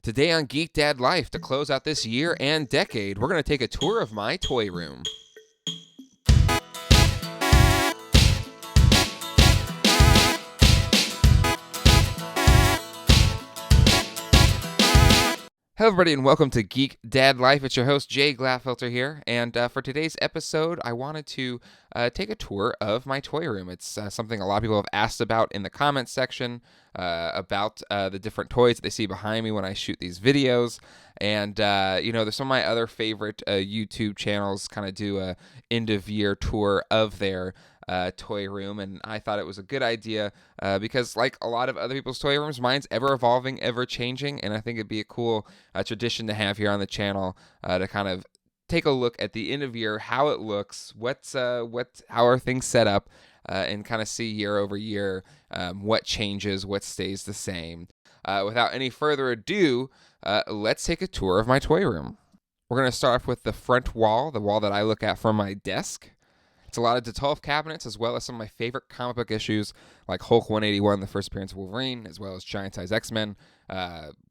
Today on Geek Dad Life, to close out this year and decade, we're going to take a tour of my toy room. Hello everybody and welcome to Geek Dad Life. It's your host Jay Gladfelter here, and for today's episode I wanted to take a tour of my toy room. It's something a lot of people have asked about in the comments section about the different toys that they see behind me when I shoot these videos. And there's some of my other favorite YouTube channels kind of do a end of year tour of their toy room, and I thought it was a good idea because, like a lot of other people's toy rooms, mine's ever evolving, ever changing, and I think it'd be a cool tradition to have here on the channel to kind of take a look at the end of year, how it looks, how are things set up, and kind of see year over year what changes, what stays the same. Without any further ado, let's take a tour of my toy room. We're going to start off with the front wall, the wall that I look at from my desk. It's a lot of Detolf cabinets, as well as some of my favorite comic book issues, like Hulk 181, the first appearance of Wolverine, as well as Giant Size X-Men,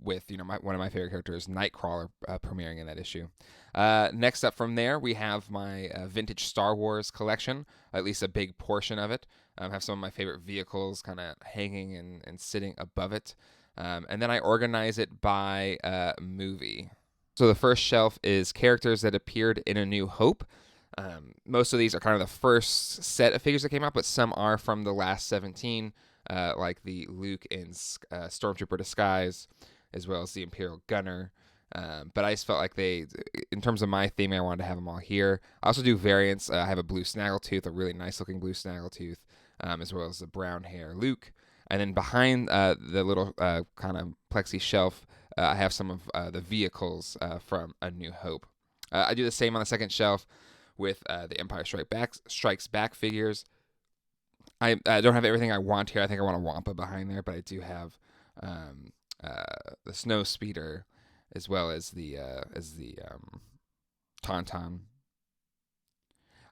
with one of my favorite characters, Nightcrawler, premiering in that issue. Next up from there, we have my vintage Star Wars collection, at least a big portion of it. I have some of my favorite vehicles kind of hanging and sitting above it. And then I organize it by movie. So the first shelf is characters that appeared in A New Hope. Most of these are kind of the first set of figures that came out, but some are from the last 17, like the Luke and Stormtrooper disguise, as well as the Imperial Gunner. But I just felt like in terms of my theme, I wanted to have them all here. I also do variants. I have a blue Snaggletooth, a really nice looking blue Snaggletooth, as well as the brown hair Luke. And then behind the little kind of plexi shelf, I have some of the vehicles from A New Hope. I do the same on the second shelf with the Empire Strikes Back figures. I don't have everything I want here. I think I want a Wampa behind there, but I do have the Snow Speeder, as well as the Tauntaun.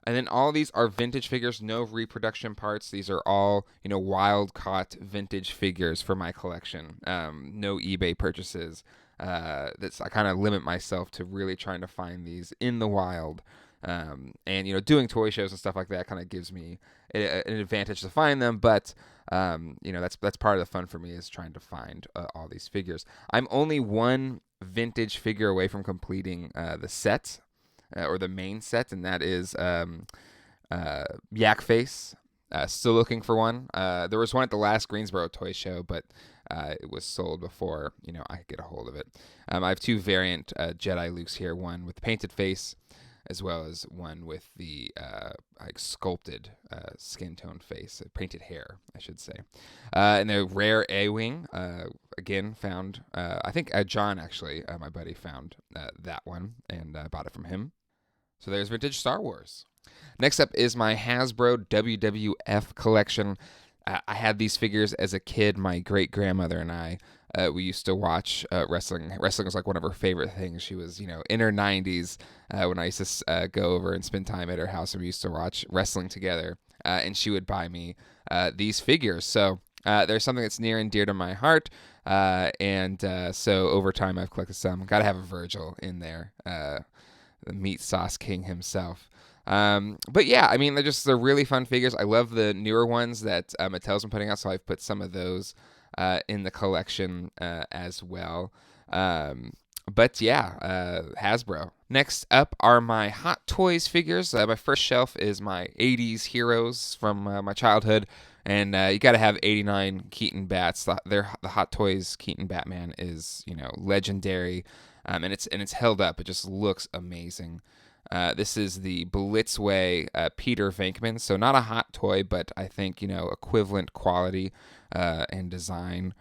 And then all of these are vintage figures, no reproduction parts. These are all, wild-caught vintage figures for my collection. No eBay purchases. I kind of limit myself to really trying to find these in the wild. And doing toy shows and stuff like that kind of gives me an advantage to find them, but that's part of the fun for me, is trying to find all these figures. I'm only one vintage figure away from completing the set, or the main set, and that is Yak Face. Still looking for one. There was one at the last Greensboro toy show, but it was sold before I could get a hold of it. I have two variant Jedi Lukes here, one with painted face, as well as one with the sculpted skin tone face, painted hair, I should say. And the rare A-Wing, again, found, I think John, actually, my buddy, found that one, and I bought it from him. So there's vintage Star Wars. Next up is my Hasbro WWF collection. I had these figures as a kid. My great-grandmother and I, we used to watch wrestling. Wrestling was like one of her favorite things. She was, in her 90s when I used to go over and spend time at her house, and we used to watch wrestling together. And she would buy me these figures. So there's something that's near and dear to my heart. So over time, I've collected some. Got to have a Virgil in there, the meat sauce king himself. But yeah, I mean, they're really fun figures. I love the newer ones that Mattel's been putting out, so I've put some of those in the collection as well. But yeah, Hasbro. Next up are my Hot Toys figures. My first shelf is my 80s heroes from my childhood, and you got to have 89 Keaton Bats. The Hot Toys Keaton Batman is legendary, and it's held up. It just looks amazing. This is the Blitzway Peter Venkman, so not a hot toy, but I think equivalent quality and design.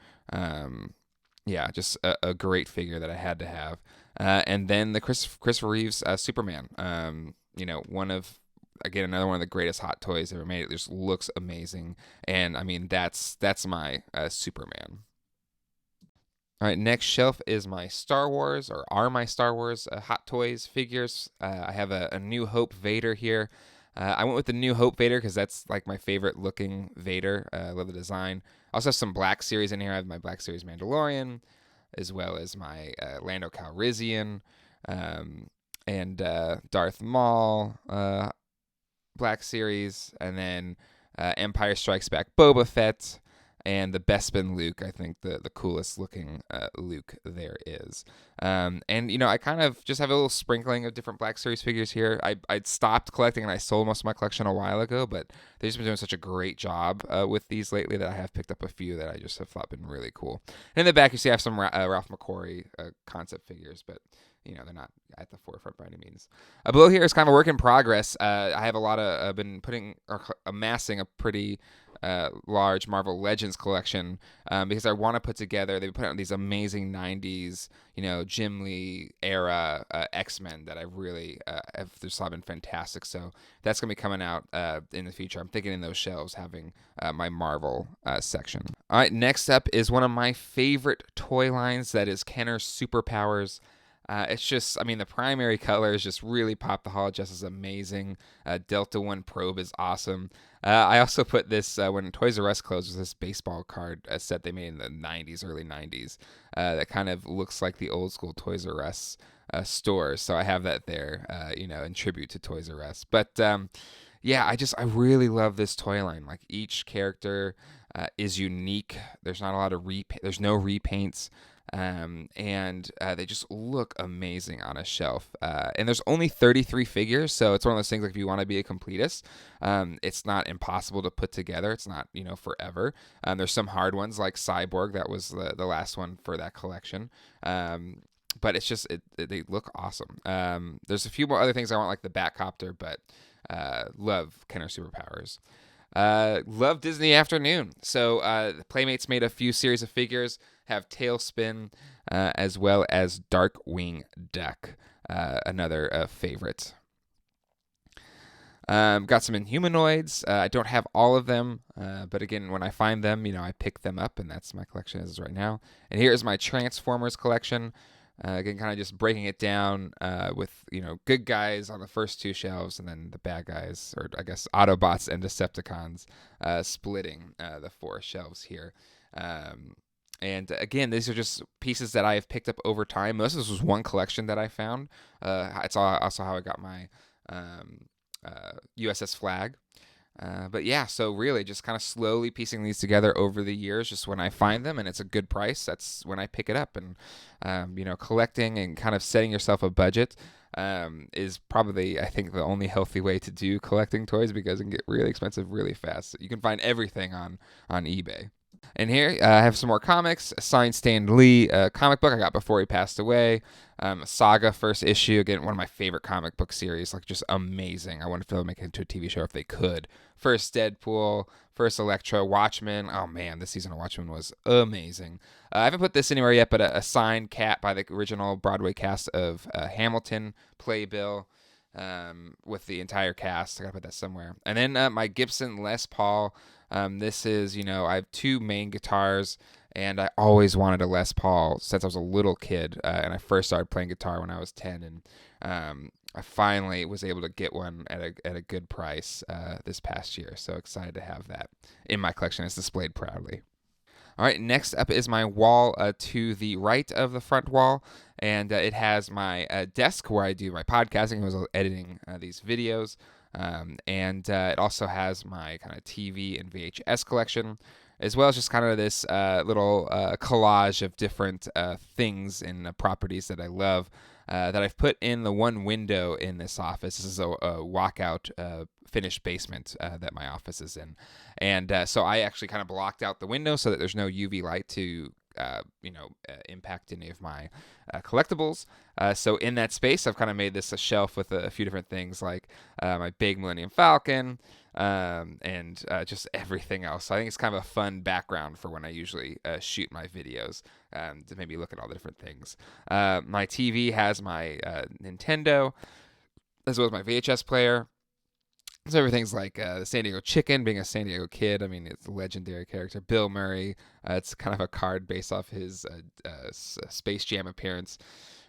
Just a great figure that I had to have. And then the Christopher Reeves Superman. Another one of the greatest hot toys ever made. It just looks amazing, and I mean that's my Superman. All right, next shelf is my Star Wars Hot Toys figures. I have a New Hope Vader here. I went with the New Hope Vader because that's like my favorite looking Vader. I love the design. I also have some Black Series in here. I have my Black Series Mandalorian, as well as my Lando Calrissian, and Darth Maul Black Series, and then Empire Strikes Back Boba Fett, and the Bespin Luke. I think the coolest looking Luke there is. And I kind of just have a little sprinkling of different Black Series figures here. I'd stopped collecting and I sold most of my collection a while ago, but they've just been doing such a great job with these lately that I have picked up a few that I just have thought been really cool. And in the back, you see I have some Ralph McQuarrie concept figures, but they're not at the forefront by any means. Below here is kind of a work in progress. I have a lot of, I've been amassing a pretty large Marvel Legends collection because I want to put together, they've put out these amazing 90s, Jim Lee era X-Men that I really have just thought been fantastic. So that's going to be coming out in the future. I'm thinking in those shelves having my Marvel section. All right, next up is one of my favorite toy lines, that is Kenner's Superpowers. It's just, the primary colors just really pop. The Holojust is amazing. Delta One Probe is awesome. I also put this, when Toys R Us closed, this baseball card set they made in the 90s, early 90s, that kind of looks like the old school Toys R Us stores. So I have that there, in tribute to Toys R Us. But I really love this toy line. Like, each character is unique. There's not a lot of there's no repaints. And they just look amazing on a shelf. And there's only 33 figures, so it's one of those things, like, if you want to be a completist, it's not impossible to put together. It's not, forever. There's some hard ones like Cyborg. That was the last one for that collection. But it's just, they look awesome. There's a few more other things I want, like the Batcopter, but love Kenner Superpowers. Love Disney Afternoon. So Playmates made a few series of figures, have Tailspin, as well as Darkwing Duck, another favorite. Got some Inhumanoids. I don't have all of them, but again, when I find them, I pick them up, and that's my collection as right now. And here is my Transformers collection. Again, kind of just breaking it down with, good guys on the first two shelves, and then the bad guys, or I guess Autobots and Decepticons, splitting the four shelves here. And again, these are just pieces that I have picked up over time. Most of this was one collection that I found. It's also how I got my USS Flag. But yeah, so really just kind of slowly piecing these together over the years, just when I find them and it's a good price, that's when I pick it up. And, collecting and kind of setting yourself a budget is probably, I think, the only healthy way to do collecting toys, because it can get really expensive really fast. You can find everything on eBay. And here I have some more comics. A signed Stan Lee comic book I got before he passed away. Saga first issue, again, one of my favorite comic book series, like, just amazing. I wanted to make it into a TV show if they could. First Deadpool, first Electro, Watchmen. Oh man, this season of Watchmen was amazing. I haven't put this anywhere yet, but a signed cat by the original Broadway cast of Hamilton playbill, with the entire cast. I gotta put that somewhere. And then my Gibson Les Paul. This is, I have two main guitars, and I always wanted a Les Paul since I was a little kid, and I first started playing guitar when I was 10, and I finally was able to get one at a good price this past year. So excited to have that in my collection. It's displayed proudly. All right, next up is my wall to the right of the front wall, and it has my desk where I do my podcasting. I was editing these videos. And it also has my kind of TV and VHS collection, as well as just kind of this little collage of different things and properties that I love that I've put in the one window in this office. This is a walkout finished basement that my office is in. And so I actually kind of blocked out the window so that there's no UV light to impact any of my collectibles. So in that space, I've kind of made this a shelf with a few different things, like my big Millennium Falcon, and just everything else. So I think it's kind of a fun background for when I usually shoot my videos, to maybe look at all the different things. My TV has my Nintendo, as well as my VHS player. So everything's like the San Diego Chicken, being a San Diego kid. It's a legendary character. Bill Murray. It's kind of a card based off his Space Jam appearance.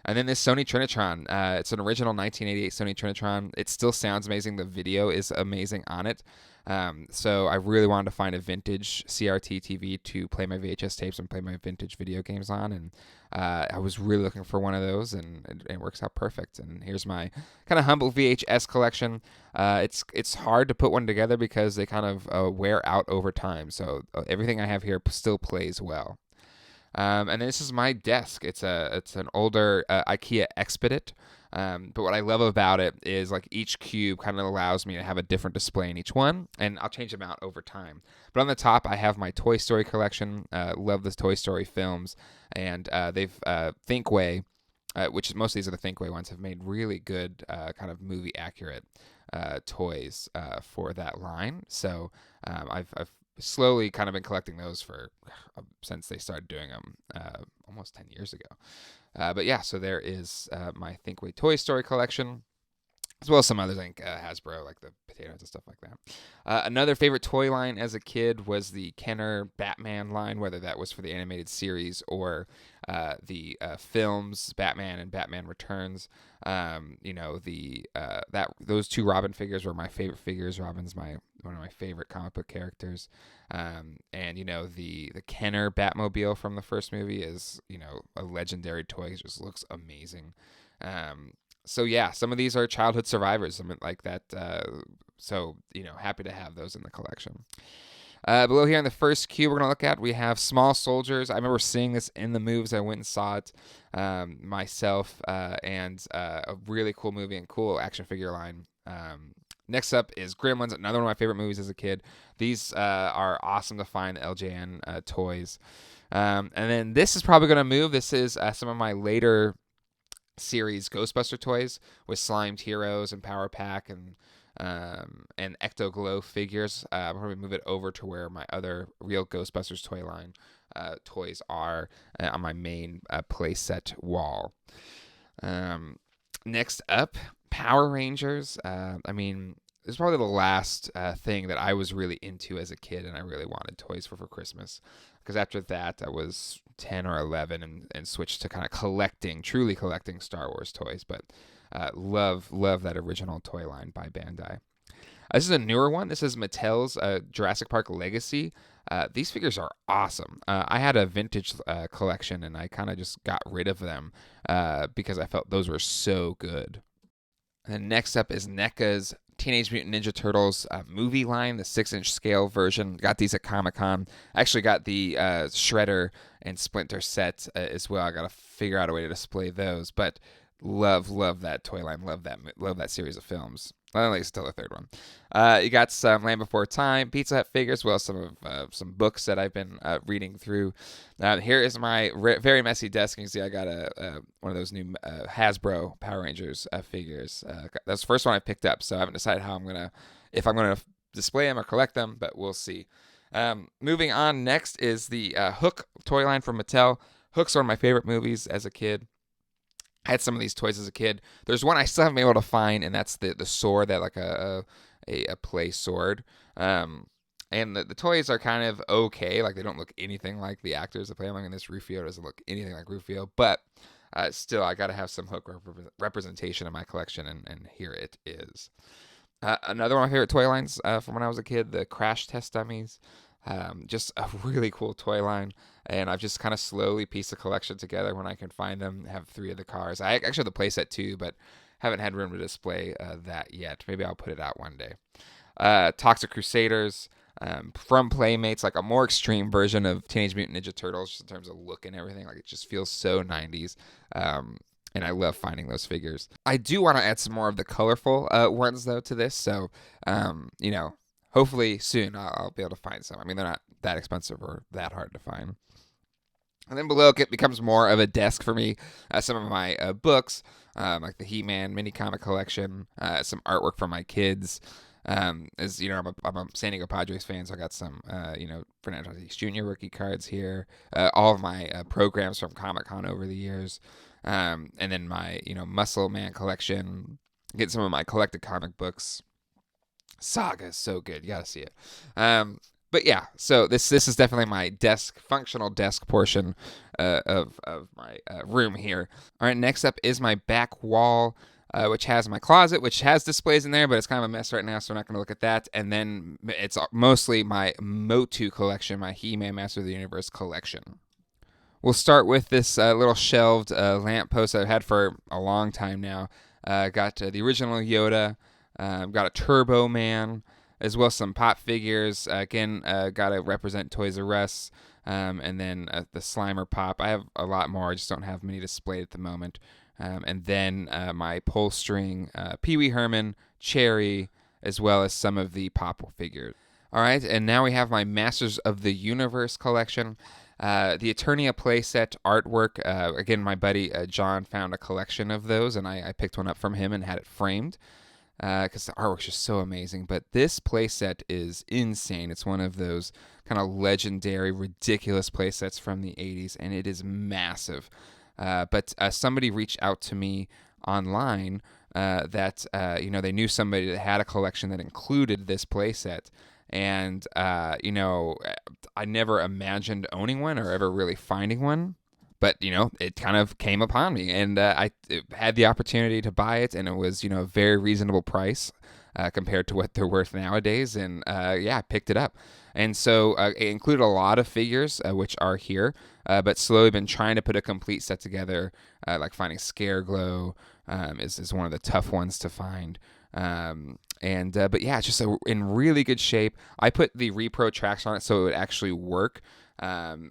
And then this Sony Trinitron. It's an original 1988 Sony Trinitron. It still sounds amazing. The video is amazing on it. So I really wanted to find a vintage CRT TV to play my VHS tapes and play my vintage video games on, and I was really looking for one of those, and it works out perfect. And here's my kind of humble VHS collection. It's hard to put one together because they kind of wear out over time. So everything I have here still plays well. And this is my desk. It's an older IKEA Expedit. But what I love about it is like each cube kind of allows me to have a different display in each one, and I'll change them out over time. But on the top, I have my Toy Story collection. Love the Toy Story films, and they've Thinkway, which most of these are the Thinkway ones, have made really good kind of movie accurate toys for that line. So I've slowly kind of been collecting those for since they started doing them almost 10 years ago. But yeah, so there is my Thinkway Toy Story collection, as well as some others, like Hasbro, like the potatoes and stuff like that. Another favorite toy line as a kid was the Kenner Batman line, whether that was for the animated series or the films, Batman and Batman Returns. Those two Robin figures were my favorite figures. Robin's one of my favorite comic book characters. And the Kenner Batmobile from the first movie is a legendary toy. It just looks amazing. So yeah, some of these are childhood survivors, something like that. Happy to have those in the collection. Below here in the first cube we're going to look at, we have Small Soldiers. I remember seeing this in the movies. I went and saw it myself, and a really cool movie and cool action figure line. Next up is Gremlins, another one of my favorite movies as a kid. These are awesome to find, LJN toys. And then this is probably going to move. This is some of my later series Ghostbuster toys with slimed heroes and Power Pack and Ecto Glow figures. I'm going to move it over to where my other real Ghostbusters toy line toys are on my main playset wall. Next up, Power Rangers. This is probably the last thing that I was really into as a kid, and I really wanted toys for Christmas. Because after that, I was 10 or 11 and switched to kind of truly collecting Star Wars toys. But love that original toy line by Bandai. This is a newer one. This is Mattel's Jurassic Park Legacy. These figures are awesome. I had a vintage collection, and I kind of just got rid of them because I felt those were so good. And then next up is NECA's Teenage Mutant Ninja Turtles movie line, the 6-inch scale version. Got these at Comic-Con. I actually got the Shredder and Splinter set as well. I got to figure out a way to display those. But love that toy line. Love that series of films. Well, at least till the third one. You got some Land Before Time, Pizza Hut figures, well, some books that I've been reading through. Here is my very messy desk. You can see I got one of those new Hasbro Power Rangers figures. That's the first one I picked up, so I haven't decided if I'm gonna display them or collect them, but we'll see. Moving on, next is the Hook toy line from Mattel. Hook's one of my favorite movies as a kid. I had some of these toys as a kid. There's one I still haven't been able to find, and that's the sword, that like a play sword. And the toys are kind of okay. Like, they don't look anything like the actors that play them. Like, in this Rufio doesn't look anything like Rufio. But still, I got to have some Hook representation in my collection, and here it is. Another one of my favorite toy lines from when I was a kid, the Crash Test Dummies. Just a really cool toy line, and I've just kind of slowly pieced the collection together when I can find them. I have 3 of the cars. I actually have the playset too, but haven't had room to display that yet. Maybe I'll put it out one day. Toxic Crusaders from Playmates, like a more extreme version of Teenage Mutant Ninja Turtles, just in terms of look and everything. Like, it just feels so 90s. And I love finding those figures. I do want to add some more of the colorful ones, though, to this. So, hopefully soon I'll be able to find some. I mean, they're not that expensive or that hard to find. And then below it becomes more of a desk for me. Some of my books, like the He-Man mini comic collection, some artwork from my kids. As you know, I'm a San Diego Padres fan, so I got some, Fernando Tatis Jr. rookie cards here. All of my programs from Comic-Con over the years. And then my, Muscle Man collection. Get some of my collected comic books. Saga is so good. You gotta see it. But yeah, so this is definitely my functional desk portion of my room here. All right, next up is my back wall. which has my closet, which has displays in there, but it's kind of a mess right now, so we're not going to look at that. And then it's mostly my Motu collection, my He-Man Master of the Universe collection. We'll start with this little shelved lamppost I've had for a long time now. Got the original Yoda, got a Turbo Man, as well as some pop figures. Again, got to represent Toys R Us, and then the Slimer Pop. I have a lot more, I just don't have many displayed at the moment. And then my pull string Pee Wee Herman, Cherry, as well as some of the pop figures. All right, and now we have my Masters of the Universe collection. The Eternia playset artwork. Again, my buddy John found a collection of those, and I picked one up from him and had it framed because the artwork's just so amazing. But this playset is insane. It's one of those kind of legendary, ridiculous playsets from the 80s, and it is massive. But somebody reached out to me online that they knew somebody that had a collection that included this playset. And, I never imagined owning one or ever really finding one. But, it kind of came upon me. And I had the opportunity to buy it. And it was, a very reasonable price compared to what they're worth nowadays. And, I picked it up. And so it included a lot of figures, which are here. But slowly been trying to put a complete set together. Like finding Scareglow is one of the tough ones to find. But yeah, it's just in really good shape. I put the Repro tracks on it so it would actually work,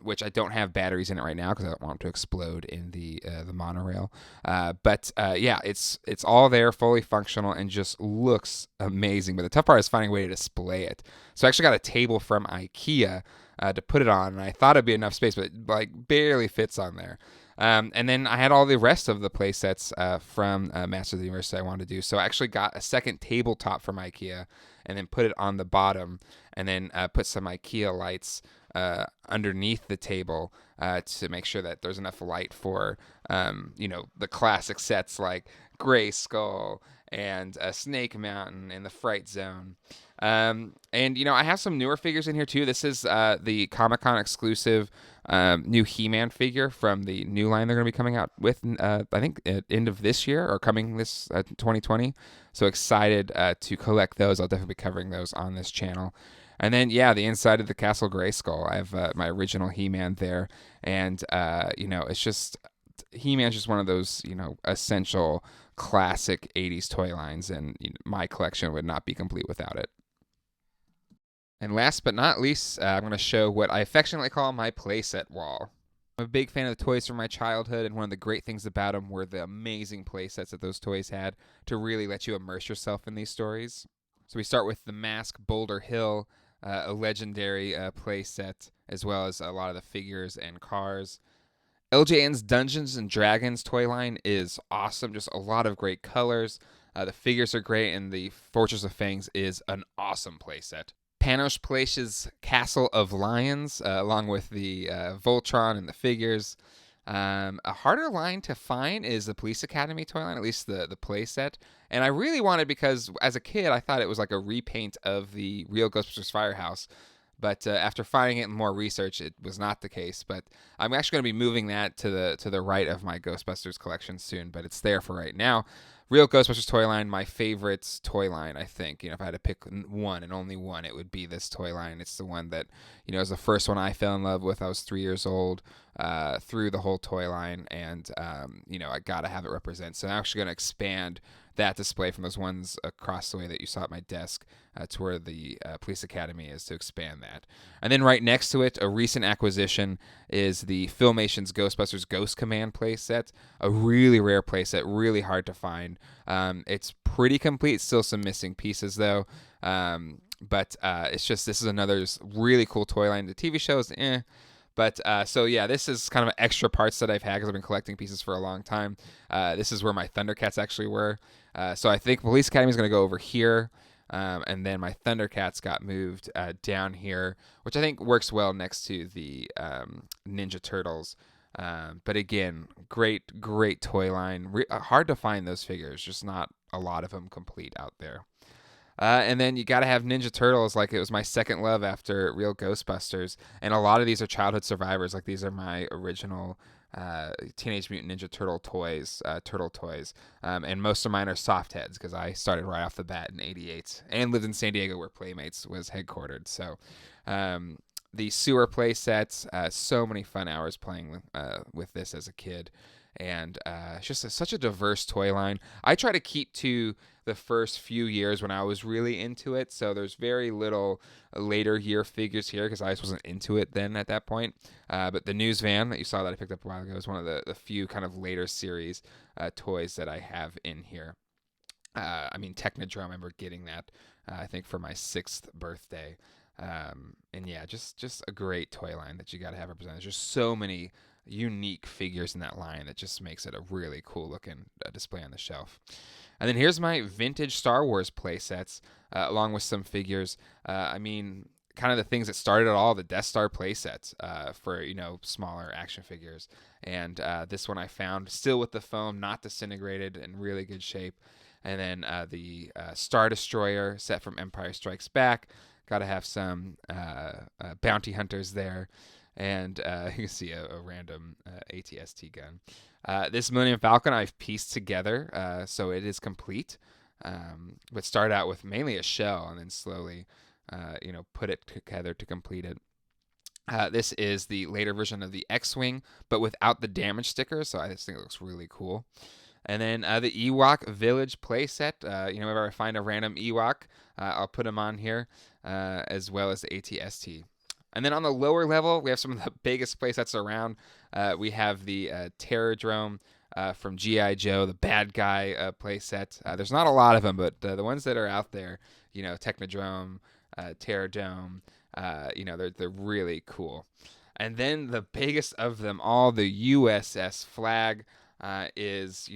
which I don't have batteries in it right now because I don't want it to explode in the monorail. It's all there, fully functional, and just looks amazing. But the tough part is finding a way to display it. So I actually got a table from IKEA to put it on, and I thought it'd be enough space, but it barely fits on there. And then I had all the rest of the play sets from Master of the Universe that I wanted to do. So I actually got a second tabletop from IKEA and then put it on the bottom and then put some IKEA lights underneath the table to make sure that there's enough light for, the classic sets like Gray Skull and Snake Mountain and the Fright Zone. I have some newer figures in here too. This is the Comic-Con exclusive new He-Man figure from the new line they're going to be coming out with, I think, at end of this year or coming this 2020. So excited to collect those. I'll definitely be covering those on this channel. And then, the inside of the Castle Grayskull. I have my original He-Man there. And, it's just, He-Man's just one of those, essential classic 80s toy lines. And my collection would not be complete without it. And last but not least, I'm going to show what I affectionately call my playset wall. I'm a big fan of the toys from my childhood, and one of the great things about them were the amazing playsets that those toys had to really let you immerse yourself in these stories. So we start with the Mask Boulder Hill, a legendary playset, as well as a lot of the figures and cars. LJN's Dungeons and Dragons toy line is awesome, just a lot of great colors. The figures are great, and the Fortress of Fangs is an awesome playset. Panos Place's Castle of Lions, along with the Voltron and the figures. A harder line to find is the Police Academy toy line, at least the play set. And I really wanted, because as a kid, I thought it was like a repaint of the real Ghostbusters Firehouse. But after finding it in more research, it was not the case. But I'm actually going to be moving that to the right of my Ghostbusters collection soon. But it's there for right now. Real Ghostbusters toy line, my favorite toy line, I think. If I had to pick one and only one, it would be this toy line. It's the one that, is the first one I fell in love with. I was 3 years old, through the whole toy line, and, I got to have it represent. So I'm actually going to expand that display from those ones across the way that you saw at my desk to where the Police Academy is, to expand that. And then right next to it, a recent acquisition is the Filmation's Ghostbusters Ghost Command playset. A really rare playset, really hard to find. It's pretty complete, still some missing pieces though. But it's just, this is another really cool toy line. The TV shows, But this is kind of extra parts that I've had because I've been collecting pieces for a long time. This is where my Thundercats actually were. So I think Police Academy is going to go over here. And then my Thundercats got moved down here, which I think works well next to the Ninja Turtles. But again, great toy line. Hard to find those figures. Just not a lot of them complete out there. And then you got to have Ninja Turtles. Like, it was my second love after Real Ghostbusters. And a lot of these are childhood survivors. Like, these are my original Teenage Mutant Ninja Turtle toys, and most of mine are soft heads because I started right off the bat in '88 and lived in San Diego where Playmates was headquartered. So the sewer play sets, so many fun hours playing with this as a kid. And it's just such a diverse toy line. I try to keep to the first few years when I was really into it. So there's very little later year figures here because I just wasn't into it then at that point. But the news van that you saw that I picked up a while ago is one of the few kind of later series toys that I have in here. Technodrome, I remember getting that, I think, for my 6th birthday. And yeah, just a great toy line that you got to have represented. There's just so many unique figures in that line that just makes it a really cool looking display on the shelf. And then here's my vintage Star Wars play sets, along with some figures. Kind of the things that started all the Death Star play sets for, smaller action figures. And this one I found still with the foam, not disintegrated, in really good shape. And then the Star Destroyer set from Empire Strikes Back. Got to have some bounty hunters there. And you can see a random ATST gun. This Millennium Falcon I've pieced together, so it is complete. But start out with mainly a shell and then slowly, put it together to complete it. This is the later version of the X-Wing, but without the damage sticker, so I just think it looks really cool. And then the Ewok Village playset. Whenever I find a random Ewok, I'll put them on here, as well as the ATST. And then on the lower level, we have some of the biggest playsets around. We have the Terrordrome from G.I. Joe, the bad guy playset. There's not a lot of them, but the ones that are out there, Technodrome, Terrordrome, they're really cool. And then the biggest of them all, the USS Flag, is,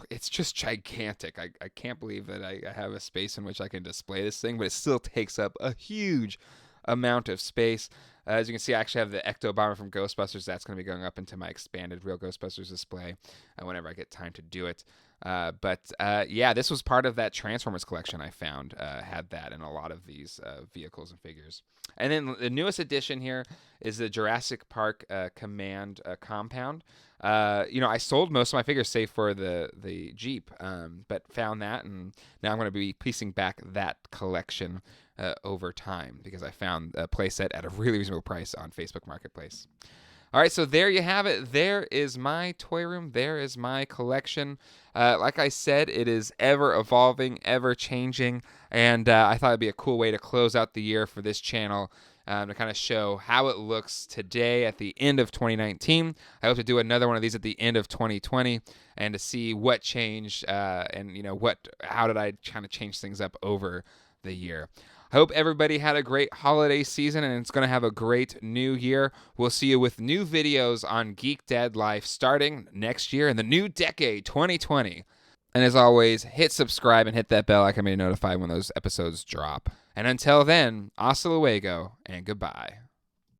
it's just gigantic. I can't believe that I have a space in which I can display this thing, but it still takes up a huge amount of space. As you can see, I actually have the Ecto Bomber from Ghostbusters. That's going to be going up into my expanded Real Ghostbusters display whenever I get time to do it. This was part of that Transformers collection I found. Had that in a lot of these vehicles and figures. And then the newest addition here is the Jurassic Park Command compound. I sold most of my figures, save for the Jeep, but found that, and now I'm going to be piecing back that collection over time because I found a playset at a really reasonable price on Facebook Marketplace. All right, so there you have it. There is my toy room. There is my collection. Like I said, it is ever evolving, ever changing, and I thought it'd be a cool way to close out the year for this channel, to kind of show how it looks today at the end of 2019. I hope to do another one of these at the end of 2020 and to see what changed and how did I kind of change things up over the year. I hope everybody had a great holiday season and it's going to have a great new year. We'll see you with new videos on Geek Dad Life starting next year in the new decade, 2020. And as always, hit subscribe and hit that bell icon to be notified when those episodes drop. And until then, hasta luego and goodbye.